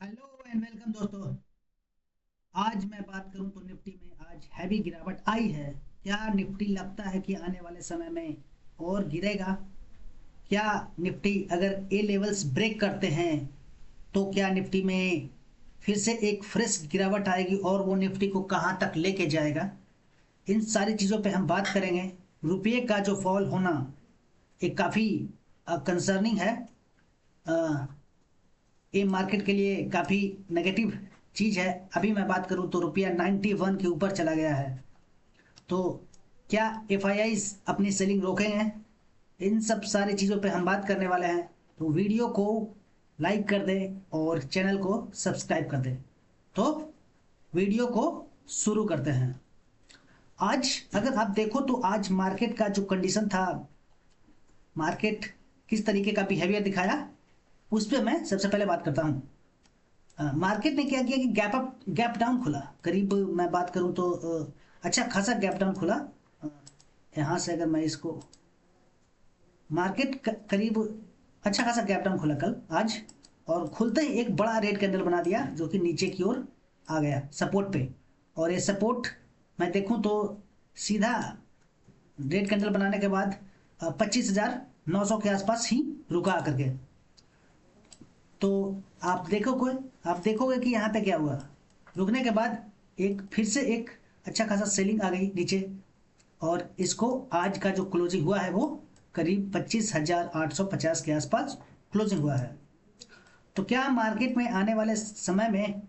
Hello and welcome दोस्तों। आज मैं बात करूं तो निफ्टी में आज हैवी गिरावट आई है। क्या निफ्टी लगता है कि आने वाले समय में और गिरेगा? क्या निफ्टी अगर ए लेवल्स ब्रेक करते हैं तो क्या निफ्टी में फिर से एक फ्रेश गिरावट आएगी और वो निफ्टी को कहां तक लेके जाएगा? इन सारी चीज़ों पे हम बात करेंगे। रुपये का जो फॉल होना एक काफ़ी कंसर्निंग है। अ, ये मार्केट के लिए काफ़ी नेगेटिव चीज़ है। अभी मैं बात करूं तो रुपया 91 के ऊपर चला गया है। तो क्या एफआईआईज अपनी सेलिंग रोकेंगे? इन सब सारी चीज़ों पे हम बात करने वाले हैं। तो वीडियो को लाइक कर दें और चैनल को सब्सक्राइब कर दें। तो वीडियो को शुरू करते हैं। आज अगर आप देखो तो आज मार्केट का जो कंडीशन था, मार्केट किस तरीके का बिहेवियर दिखाया, उस पर मैं सबसे पहले बात करता हूँ। मार्केट ने क्या किया कि गैप डाउन खुला। करीब मैं बात करूं तो अच्छा खासा गैप डाउन खुला। अ, यहाँ से अगर मैं इसको मार्केट करीब अच्छा खासा गैप डाउन खुला कल आज, और खुलते ही एक बड़ा रेड कैंडल बना दिया जो कि नीचे की ओर आ गया सपोर्ट पे। और ये सपोर्ट मैं देखूं तो सीधा रेड कैंडल बनाने के बाद 25,900 के आसपास ही रुका आकर के। तो आप देखोगे कि यहाँ पे क्या हुआ। रुकने के बाद एक फिर से एक अच्छा खासा सेलिंग आ गई नीचे, और इसको आज का जो क्लोजिंग हुआ है वो करीब 25,850 के आसपास क्लोजिंग हुआ है। तो क्या मार्केट में आने वाले समय में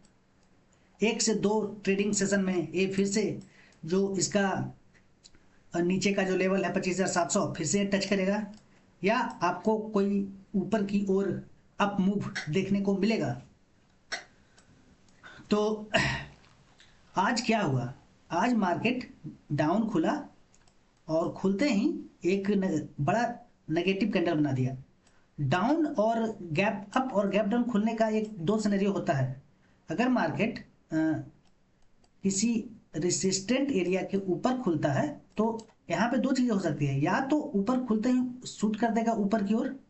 एक से दो ट्रेडिंग सेशन में ये फिर से जो इसका नीचे का जो लेवल है 25,700 फिर से टच करेगा, या आपको कोई ऊपर की ओर अप मूव देखने को मिलेगा? तो आज क्या हुआ? आज मार्केट डाउन खुला, और खुलते ही एक बड़ा नेगेटिव कैंडल बना दिया। डाउन और गैप अप और गैप डाउन खुलने का एक दो सिनेरियो होता है। अगर मार्केट किसी रेसिस्टेंट एरिया के ऊपर खुलता है तो यहाँ पे दो चीज़ें हो सकती है। या तो ऊपर खुलते ही शूट कर देगा ऊपर की ओर,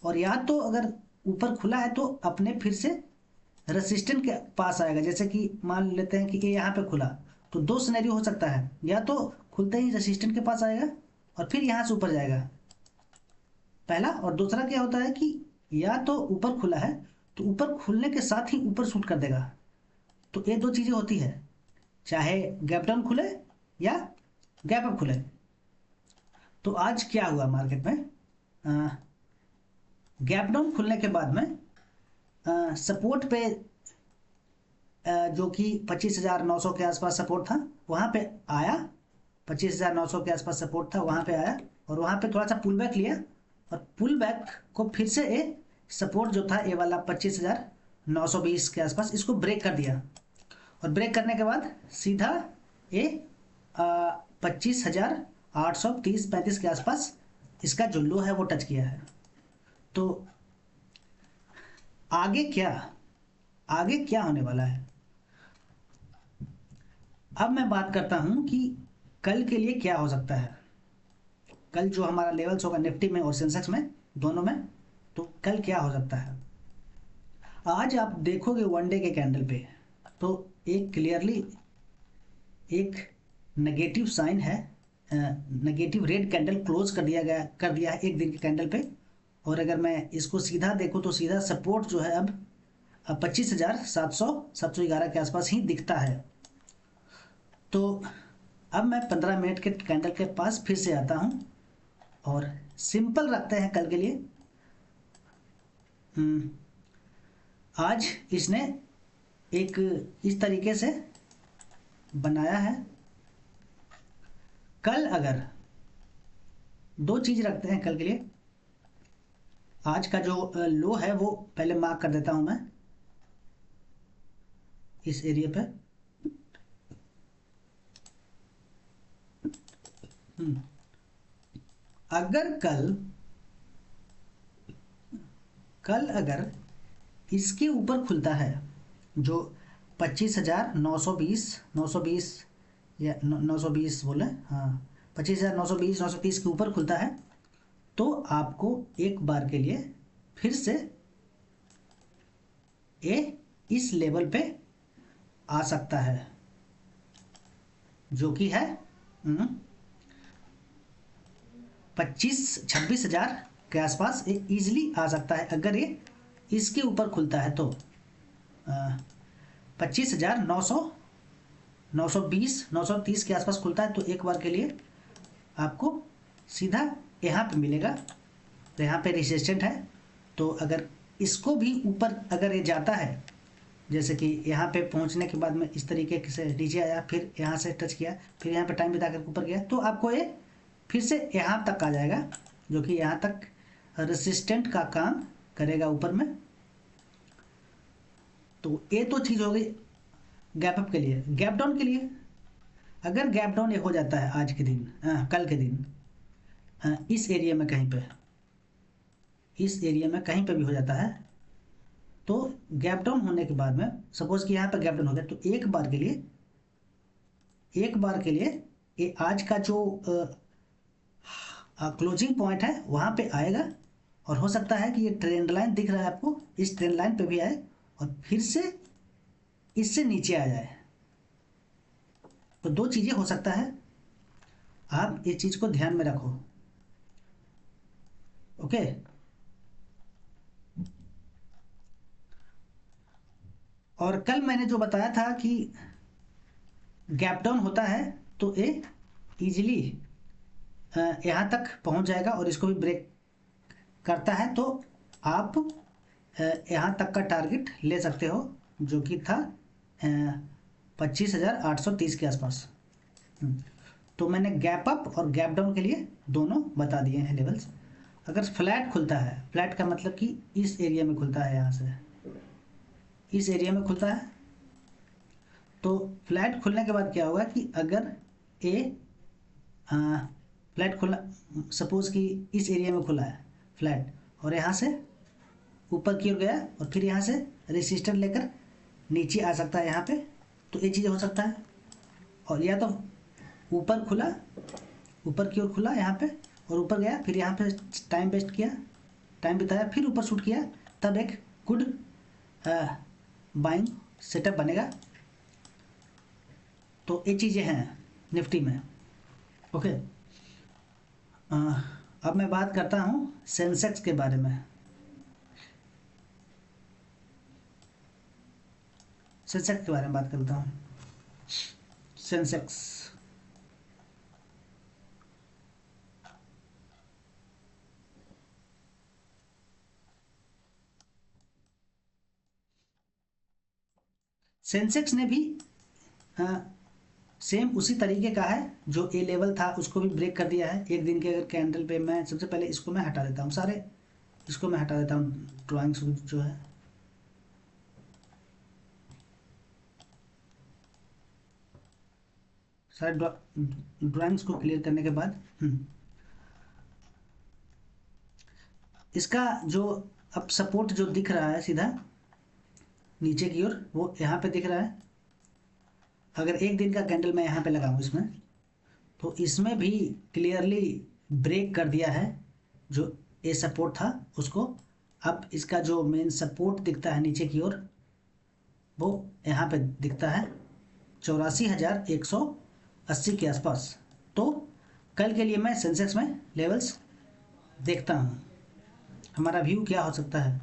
और या तो अगर ऊपर खुला है तो अपने फिर से रेसिस्टेंट के पास आएगा। जैसे कि मान लेते हैं कि ये यहाँ पे खुला, तो दो सिनेरियो हो सकता है। या तो खुलते ही रेसिस्टेंट के पास आएगा और फिर यहाँ से ऊपर जाएगा, पहला। और दूसरा क्या होता है कि या तो ऊपर खुला है तो ऊपर खुलने के साथ ही ऊपर शूट कर देगा। तो ये दो चीज़ें होती है, चाहे गैप डाउन खुले या गैप अप खुले। तो आज क्या हुआ मार्केट में? गैप डाउन खुलने के बाद में सपोर्ट पे जो कि 25,900 के आसपास सपोर्ट था वहाँ पे आया। 25,900 के आसपास सपोर्ट था, वहाँ पे आया और वहाँ पे थोड़ा सा पुल बैक लिया, और पुल बैक को फिर से ए सपोर्ट जो था ए वाला 25,920 के आसपास, इसको ब्रेक कर दिया। और ब्रेक करने के बाद सीधा ए 25,830-35 के आसपास इसका जो लो है वो टच किया है। तो आगे क्या आगे क्या होने वाला है? अब मैं बात करता हूं कि कल के लिए क्या हो सकता है। कल जो हमारा लेवल्स होगा निफ्टी में और सेंसेक्स में, दोनों में, तो कल क्या हो सकता है? आज आप देखोगे वन डे के कैंडल पे तो एक क्लियरली एक नेगेटिव साइन है। नेगेटिव रेड कैंडल क्लोज कर दिया है एक दिन के कैंडल पे। और अगर मैं इसको सीधा देखूं तो सीधा सपोर्ट जो है अब 25,700 711 के आसपास ही दिखता है। तो अब मैं 15 मिनट के कैंडल के पास फिर से आता हूं, और सिंपल रखते हैं कल के लिए। हम्म, आज इसने एक इस तरीके से बनाया है। कल अगर दो चीज रखते हैं कल के लिए। आज का जो लो है वो पहले मार्क कर देता हूं मैं इस एरिया पे। हम्म, अगर कल कल अगर इसके ऊपर खुलता है जो 25,920 920, या 920 बोले, हाँ, 25,920 930 के ऊपर खुलता है, तो आपको एक बार के लिए फिर से ये इस लेवल पे आ सकता है, जो कि है 25-26 हज़ार के आसपास ये ईजिली आ सकता है अगर ये इसके ऊपर खुलता है तो। 25,900, 920, 930 के आसपास खुलता है तो एक बार के लिए आपको सीधा यहाँ पे मिलेगा। तो यहाँ पे रेजिस्टेंट है, तो अगर इसको भी ऊपर अगर ये जाता है, जैसे कि यहाँ पे पहुँचने के बाद में इस तरीके से नीचे आया, फिर यहाँ से टच किया, फिर यहाँ पे टाइम बिता कर ऊपर गया, तो आपको ये फिर से यहाँ तक आ जाएगा, जो कि यहाँ तक रेसिस्टेंट का काम करेगा ऊपर में। तो ये तो चीज़ हो गई गैप अप के लिए। गैप डाउन के लिए अगर गैप डाउन ये हो जाता है आज के दिन, कल के दिन, इस एरिया में कहीं पे, इस एरिया में कहीं पे भी हो जाता है, तो गैप डाउन होने के बाद में सपोज कि यहाँ पे गैप डाउन हो गया, तो एक बार के लिए ये आज का जो क्लोजिंग पॉइंट है वहाँ पे आएगा, और हो सकता है कि ये ट्रेंड लाइन दिख रहा है आपको, इस ट्रेंड लाइन पे भी आए और फिर से इससे नीचे आ जाए। तो दो चीज़ें हो सकता है, आप ये चीज़ को ध्यान में रखो। ओके, और कल मैंने जो बताया था कि गैप डाउन होता है तो ये इजीली यहाँ तक पहुँच जाएगा और इसको भी ब्रेक करता है, तो आप यहाँ तक का टारगेट ले सकते हो, जो कि था 25,830 के आसपास। तो मैंने गैप अप और गैप डाउन के लिए दोनों बता दिए हैं लेवल्स। अगर फ्लैट खुलता है, फ्लैट का मतलब कि इस एरिया में खुलता है, यहाँ से इस एरिया में खुलता है, तो फ्लैट खुलने के बाद क्या होगा कि अगर ए फ्लैट खुला, सपोज कि इस एरिया में खुला है फ्लैट, और यहाँ से ऊपर की ओर गया और फिर यहाँ से रेसिस्टेंट लेकर नीचे आ सकता है यहाँ पे, तो ये चीज़ें हो सकता है। और या तो ऊपर खुला, ऊपर की ओर खुला यहाँ पे और ऊपर गया, फिर यहाँ पे टाइम वेस्ट किया, टाइम बिताया, फिर ऊपर शूट किया, तब एक गुड बाइंग सेटअप बनेगा। तो ये चीज़ें हैं निफ्टी में। ओके, अब मैं बात करता हूँ सेंसेक्स के बारे में। सेंसेक्स के बारे में बात करता हूँ। सेंसेक्स सेंसेक्स ने भी सेम उसी तरीके का है, जो ए लेवल था उसको भी ब्रेक कर दिया है। एक दिन के अगर कैंडल पे, मैं सबसे पहले इसको मैं हटा देता हूँ, सारे इसको मैं हटा देता हूँ, ड्राइंग्स जो है, सारे ड्राइंग्स को क्लियर करने के बाद इसका जो अब सपोर्ट जो दिख रहा है सीधा नीचे की ओर, वो यहाँ पे दिख रहा है। अगर एक दिन का कैंडल मैं यहाँ पे लगाऊँ इसमें, तो इसमें भी क्लियरली ब्रेक कर दिया है जो ए सपोर्ट था उसको। अब इसका जो मेन सपोर्ट दिखता है नीचे की ओर, वो यहाँ पे दिखता है 84,180 के आसपास। तो कल के लिए मैं सेंसेक्स में लेवल्स देखता हूँ, हमारा व्यू क्या हो सकता है।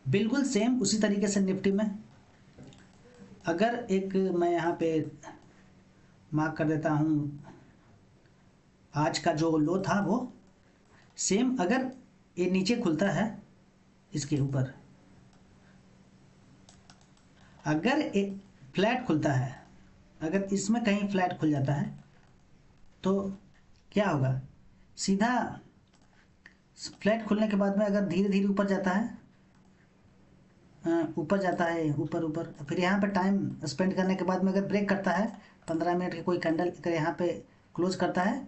बिल्कुल सेम उसी तरीके से निफ्टी में, अगर एक मैं यहाँ पे मार्क कर देता हूँ, आज का जो लो था वो सेम, अगर ये नीचे खुलता है इसके ऊपर, अगर एक फ्लैट खुलता है, अगर इसमें कहीं फ्लैट खुल जाता है तो क्या होगा, सीधा फ्लैट खुलने के बाद में अगर धीरे धीरे ऊपर जाता है, ऊपर जाता है, ऊपर ऊपर, फिर यहाँ पे टाइम स्पेंड करने के बाद में अगर ब्रेक करता है 15 मिनट की कोई कैंडल, अगर यहाँ पे क्लोज करता है,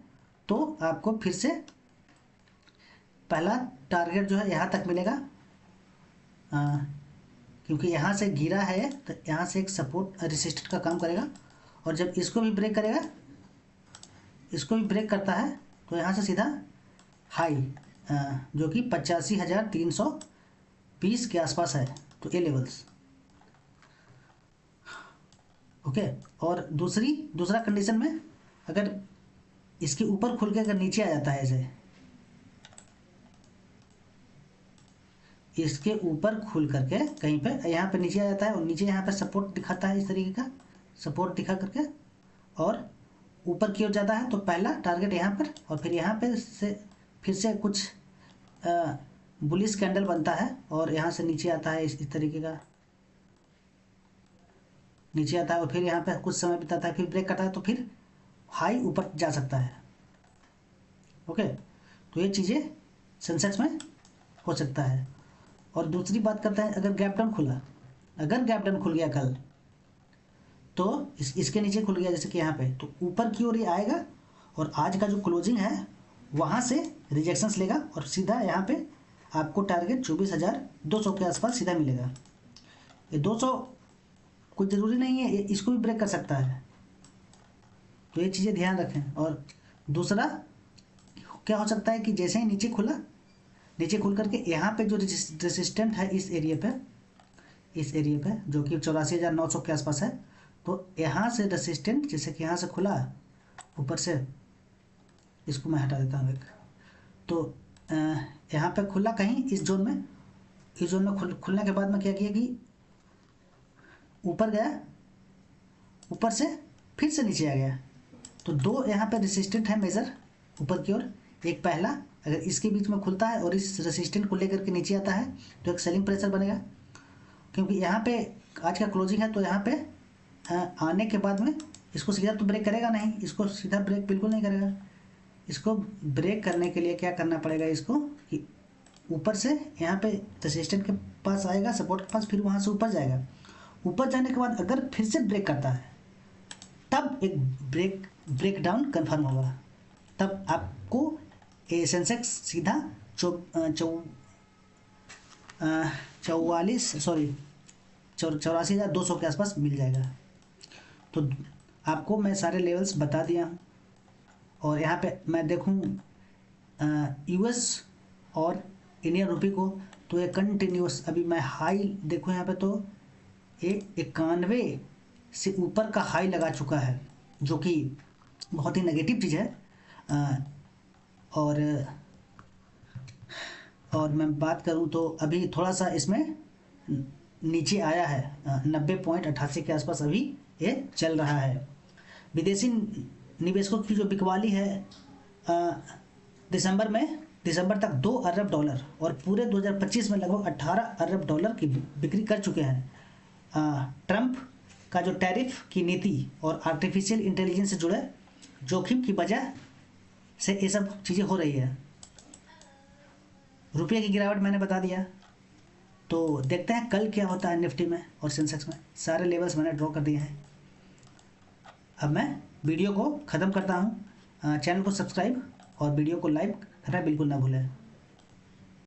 तो आपको फिर से पहला टारगेट जो है यहाँ तक मिलेगा, क्योंकि यहाँ से गिरा है तो यहाँ से एक सपोर्ट रेसिस्टेंट का काम करेगा। और जब इसको भी ब्रेक करेगा, इसको भी ब्रेक करता है, तो यहाँ से सीधा हाई जो कि 85,320 के आसपास है, तो ये लेवल्स, ओके। और दूसरा कंडीशन में अगर इसके ऊपर खुल के अगर नीचे आ जाता है, ऐसे इसके ऊपर खुल करके कहीं पे यहाँ पे नीचे आ जाता है और नीचे यहाँ पे सपोर्ट दिखाता है, इस तरीके का सपोर्ट दिखा करके, और ऊपर की ओर जाता है तो पहला टारगेट यहाँ पर, और फिर यहाँ पे से फिर से कुछ बुलिश कैंडल बनता है और यहाँ से नीचे आता है, इस तरीके का नीचे आता है, और फिर यहाँ पे कुछ समय बिताता है, फिर ब्रेक करता है, तो फिर हाई ऊपर जा सकता है, ओके। तो ये चीज़ें सेंसेक्स में हो सकता है। और दूसरी बात करते हैं, अगर गैप डाउन खुला, अगर गैप डाउन खुल गया कल, तो इसके नीचे खुल गया जैसे कि यहाँ पे, तो ऊपर की ओर ये आएगा और आज का जो क्लोजिंग है वहाँ से रिजेक्शंस लेगा और सीधा यहाँ पे आपको टारगेट 24,200 के आसपास सीधा मिलेगा। ये 200 कुछ ज़रूरी नहीं है, इसको भी ब्रेक कर सकता है, तो ये चीज़ें ध्यान रखें। और दूसरा क्या हो सकता है कि जैसे ही नीचे खुला, नीचे खुल करके यहाँ पे जो रेसिस्टेंट है इस एरिया पे जो कि 84,900 के आसपास है, तो यहाँ से रेसिस्टेंट जैसे कि यहाँ से खुला ऊपर से, इसको मैं हटा देता हूँ एक, तो यहाँ पे खुला कहीं इस जोन में, खुलने के बाद में क्या किया कि ऊपर गया, ऊपर से फिर से नीचे आ गया, तो दो यहाँ पे रेसिस्टेंट है मेजर ऊपर की ओर। एक पहला, अगर इसके बीच में खुलता है और इस रेसिस्टेंट को लेकर के नीचे आता है तो एक सेलिंग प्रेशर बनेगा, क्योंकि यहाँ पे आज का क्लोजिंग है, तो यहाँ पे आने के बाद में इसको सीधा तो ब्रेक करेगा नहीं, इसको सीधा ब्रेक बिल्कुल नहीं करेगा। इसको ब्रेक करने के लिए क्या करना पड़ेगा, इसको कि ऊपर से यहाँ पे रेसिस्टेंट के पास आएगा, सपोर्ट के पास, फिर वहाँ से ऊपर जाएगा। ऊपर जाने के बाद अगर फिर से ब्रेक करता है तब एक ब्रेक डाउन कन्फर्म होगा, तब आपको सेंसेक्स सीधा 84,200 के आसपास मिल जाएगा। तो आपको मैं सारे लेवल्स बता दिया हूँ। और यहाँ पे मैं देखूँ यूएस और इंडियन रुपी को, तो ये कंटिन्यूस, अभी मैं हाई देखूँ यहाँ पे, तो ये 91 से ऊपर का हाई लगा चुका है, जो कि बहुत ही नेगेटिव चीज़ है। और मैं बात करूं तो अभी थोड़ा सा इसमें नीचे आया है, 90.88 के आसपास अभी ये चल रहा है। विदेशी निवेशकों की जो बिकवाली है दिसंबर तक $2 अरब और पूरे 2025 में लगभग $18 अरब की बिक्री कर चुके हैं। ट्रंप का जो टैरिफ की नीति और आर्टिफिशियल इंटेलिजेंस से जुड़े जोखिम की वजह से ये सब चीज़ें हो रही है। रुपये की गिरावट मैंने बता दिया, तो देखते हैं कल क्या होता है निफ्टी में और सेंसेक्स में। सारे लेवल्स मैंने ड्रॉ कर दिए हैं। अब मैं वीडियो को ख़त्म करता हूँ। चैनल को सब्सक्राइब और वीडियो को लाइक करना बिल्कुल ना भूलें।